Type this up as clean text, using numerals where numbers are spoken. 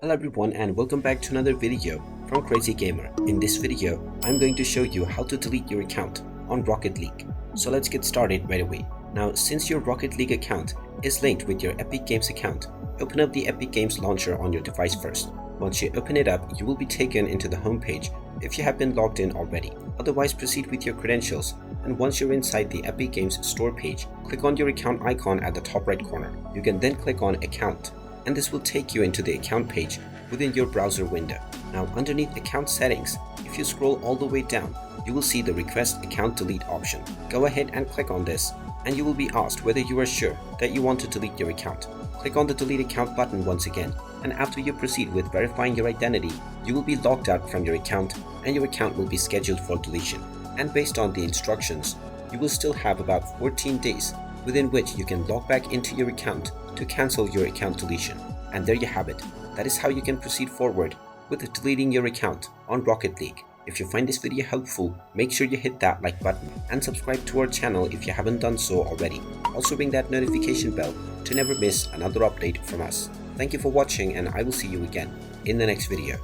Hello everyone and welcome back to another video from Crazy Gamer. In this video, I'm going to show you how to delete your account on Rocket League. So let's get started right away. Now, since your Rocket League account is linked with your Epic Games account, open up the Epic Games launcher on your device first. Once you open it up, you will be taken into the home page if you have been logged in already. Otherwise, proceed with your credentials, and once you're inside the Epic Games store page, click on your account icon at the top right corner. You can then click on Account, and this will take you into the account page within your browser window. Now, underneath account settings, if you scroll all the way down, you will see the request account delete option. Go ahead and click on this, and you will be asked whether you are sure that you want to delete your account. Click on the delete account button once again, and after you proceed with verifying your identity, you will be logged out from your account and your account will be scheduled for deletion. And based on the instructions, you will still have about 14 days within which you can log back into your account to cancel your account deletion. And there you have it. That is how you can proceed forward with deleting your account on Rocket League. If you find this video helpful, make sure you hit that like button and subscribe to our channel if you haven't done so already. Also ring that notification bell to never miss another update from us. Thank you for watching, and I will see you again in the next video.